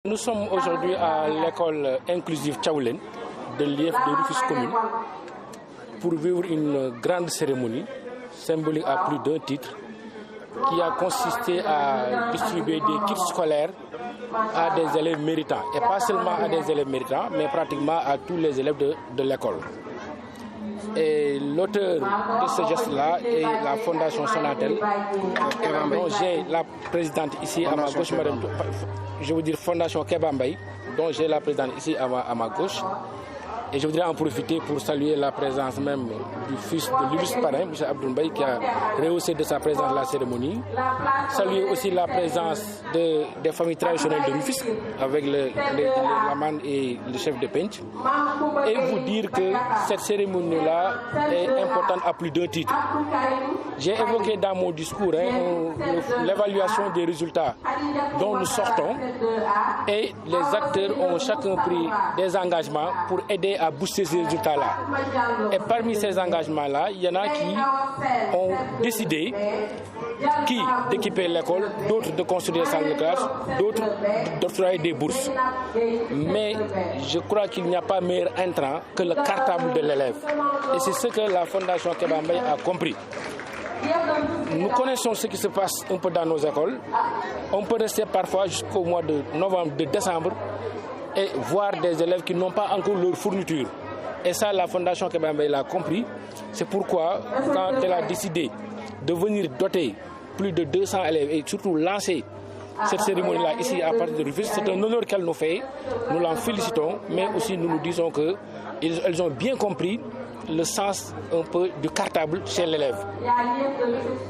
Nous sommes aujourd'hui à l'école inclusive Thiawlène de l'IEF de Rufisque commune pour vivre une grande cérémonie symbolique à plus d'un titre qui a consisté à distribuer des kits scolaires à des élèves méritants. Et pas seulement à des élèves méritants, mais pratiquement à tous les élèves de l'école. Et l'auteur de ce geste-là est la Fondation Sonatel, dont j'ai la présidente ici à ma gauche, madame, je veux dire Fondation Keba Mbaye, dont j'ai la présidente ici à ma gauche. Et je voudrais en profiter pour saluer la présence même du fils de l'illustre parrain, M. Abdoul Mbaye, qui a rehaussé de sa présence la cérémonie. Saluer aussi la présence des familles traditionnelles de Rufisque, avec la manne et le chef de Pench. Et vous dire que cette cérémonie-là est importante à plus d'un titre. J'ai évoqué dans mon discours l'évaluation des résultats dont nous sortons. Et les acteurs ont chacun pris des engagements pour aider à booster ces résultats-là. Et parmi ces engagements-là, il y en a qui ont décidé d'équiper l'école, d'autres de construire des salles de classe, d'autres d'octroyer des bourses. Mais je crois qu'il n'y a pas meilleur intrant que le cartable de l'élève. Et c'est ce que la Fondation Keba Mbaye a compris. Nous connaissons ce qui se passe un peu dans nos écoles. On peut rester parfois jusqu'au mois de novembre, de décembre, et voir des élèves qui n'ont pas encore leur fourniture. Et ça, la Fondation Keba Mbaye l'a compris. C'est pourquoi, quand elle a décidé de venir doter plus de 200 élèves et surtout lancer cette cérémonie-là ici à partir de Rufisque, c'est un honneur qu'elle nous fait. Nous l'en félicitons, mais aussi nous nous disons qu'elles ont bien compris le sens un peu du cartable chez l'élève.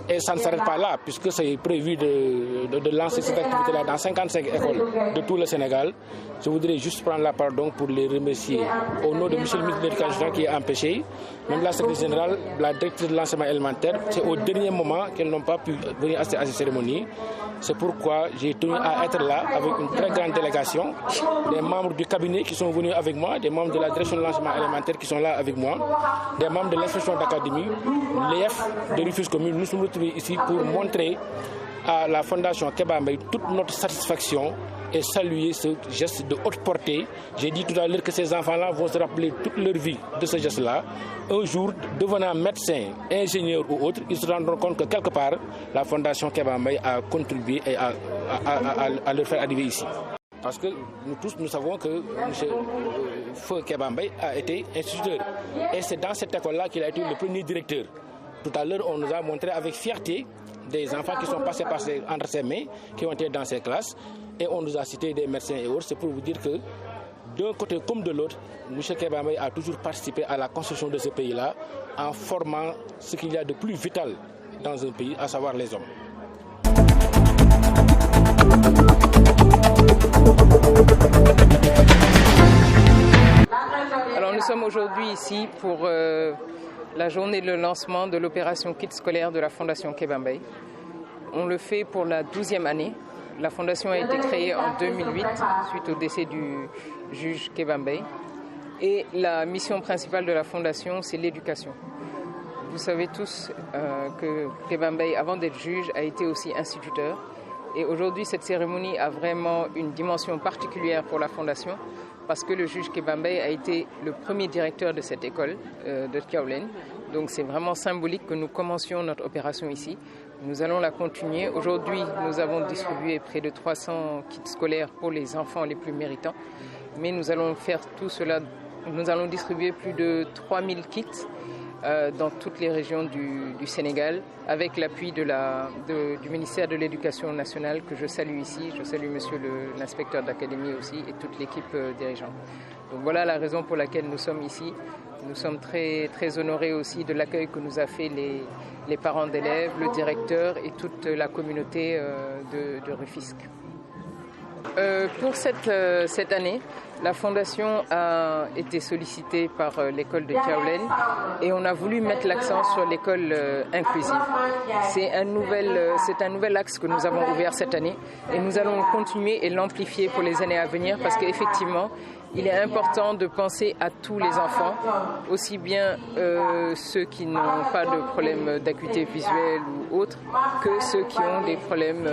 Et ça ne s'arrête pas là, puisque c'est prévu de lancer cette activité-là dans 55 écoles de tout le Sénégal. Je voudrais juste prendre la parole donc pour les remercier au nom de M. le ministre de l'Éducation qui est empêché, même la secrétaire générale, la directrice de l'enseignement élémentaire. C'est au dernier moment qu'elles n'ont pas pu venir assister à cette cérémonie. C'est pourquoi j'ai tenu à être là avec une très grande délégation, des membres du cabinet qui sont venus avec moi, des membres de la direction de l'enseignement élémentaire qui sont là avec moi, des membres de l'inspection d'académie, l'IEF de Rufisque commune. Nous sommes retrouvés ici pour montrer à la Fondation Keba Mbaye toute notre satisfaction et saluer ce geste de haute portée. J'ai dit tout à l'heure que ces enfants-là vont se rappeler toute leur vie de ce geste-là. Un jour, devenant médecins, ingénieurs ou autres, ils se rendront compte que quelque part, la Fondation Keba Mbaye a contribué et à leur faire arriver ici. Parce que nous tous, nous savons que M. Feu Keba Mbaye a été instituteur. Et c'est dans cette école-là qu'il a été le premier directeur. Tout à l'heure, on nous a montré avec fierté des enfants qui sont passés entre ses mains, qui ont été dans ses classes. Et on nous a cité des médecins et autres. C'est pour vous dire que d'un côté comme de l'autre, M. Keba Mbaye a toujours participé à la construction de ce pays-là en formant ce qu'il y a de plus vital dans un pays, à savoir les hommes. Alors nous sommes aujourd'hui ici pour la journée de lancement de l'opération Kit scolaire de la Fondation Keba Mbaye. On le fait pour la 12e année. La fondation a été créée en 2008 suite au décès du juge Keba Mbaye. Et la mission principale de la fondation, c'est l'éducation. Vous savez tous que Keba Mbaye, avant d'être juge, a été aussi instituteur. Et aujourd'hui, cette cérémonie a vraiment une dimension particulière pour la fondation parce que le juge Keba Mbaye a été le premier directeur de cette école de Thiawlène. Donc c'est vraiment symbolique que nous commencions notre opération ici. Nous allons la continuer. Aujourd'hui, nous avons distribué près de 300 kits scolaires pour les enfants les plus méritants. Mais nous allons faire tout cela, nous allons distribuer plus de 3000 kits dans toutes les régions du Sénégal, avec l'appui du ministère de l'Éducation nationale que je salue ici. Je salue monsieur l'inspecteur d'académie aussi et toute l'équipe dirigeante. Donc voilà la raison pour laquelle nous sommes ici. Nous sommes très, très honorés aussi de l'accueil que nous a fait les parents d'élèves, le directeur et toute la communauté de Rufisque. Pour cette année, la Fondation a été sollicitée par l'école de Thiawlène et on a voulu mettre l'accent sur l'école inclusive. C'est un nouvel axe que nous avons ouvert cette année et nous allons continuer et l'amplifier pour les années à venir parce qu'effectivement, il est important de penser à tous les enfants, aussi bien ceux qui n'ont pas de problème d'acuité visuelle ou autre, que ceux qui ont des problèmes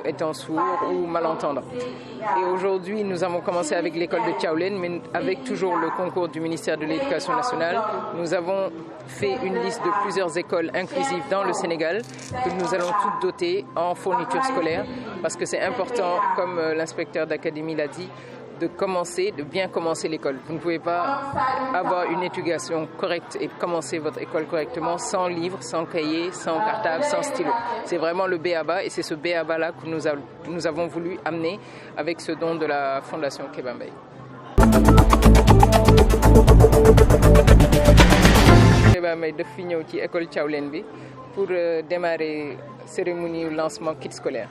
étant sourds ou malentendants. Et aujourd'hui, nous avons commencé avec l'école de Thiawlène, mais avec toujours le concours du ministère de l'Éducation nationale, nous avons fait une liste de plusieurs écoles inclusives dans le Sénégal que nous allons toutes doter en fourniture scolaire, parce que c'est important, comme l'inspecteur d'académie l'a dit, de bien commencer l'école. Vous ne pouvez pas avoir une éducation correcte et commencer votre école correctement sans livre, sans cahier, sans cartable, sans stylo. C'est vraiment le b.a.-ba et c'est ce b.a.-ba là que nous avons voulu amener avec ce don de la Fondation Kéba Mbaye. Kéba Mbaye daf fi ñëw ci école Thiawlène bi pour démarrer cérémonie lancement kit scolaire.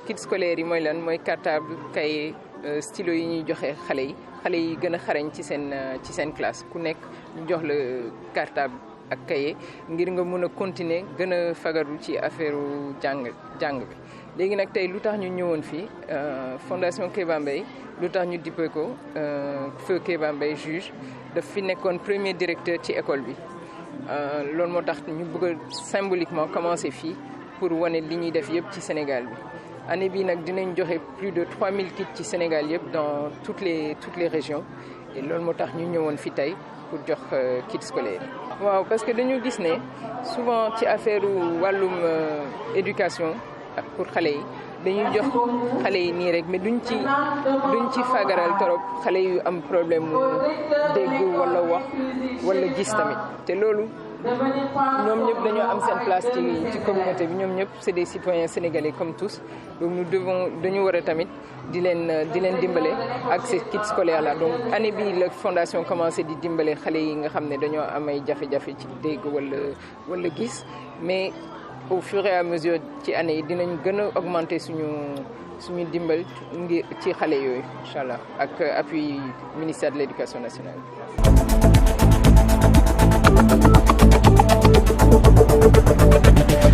Kit scolaire yi mooy lan mooy cartable, cahier, stylo yi ñuy joxe xale yi gën a xarañ ci seen classe ku nekk ñu jox la cartable ak cahier ngir nga mën a continuer gën a fagaru ci affaire jàng bi. léegi nag tey lu tax ñu ñëwoon fii Fondation Kéba Mbaye lu tax ñu dippee ko feu Kéba Mbaye juge daf fi nekkoon premier directeur ci école bi loolu moo tax ñu bëgg a symboliquement commencer fii pour wane li ñuy def yëpp ci Sénégal bi. année bii nag dinañ joxe plus de 3000 kits ci Sénégal yëpp dans toutes les régions et loolu moo tax ñu ñëwoon fi tey pour jox kits scolaires yi. waaw parce que dañu gis ne souvent ci affaire wàllum éducation pour xale yi dañuy jox xale yi nii rek mais duñ ci fagaral torop xale yu am problème mu dégg wala wax wala gis tamit te loolu. ñoom ñëpp dañoo am seen place ci communauté bi ñoom ñëpp c'est des citoyens sénégalais comme tous donc dañu war a tamit di leen dimbale ak ces kits scolaires là donc année bi la fondation commencé di dimbale xale yi nga xam ne dañoo am ay jafe-jafe ci dégg wala gis mais au fur et à mesure ci année yi dinañ gën a augmenter suñu dimbal ngir ci xale yooyu incha allah ak appui ministère de l'éducation nationale. Thank you.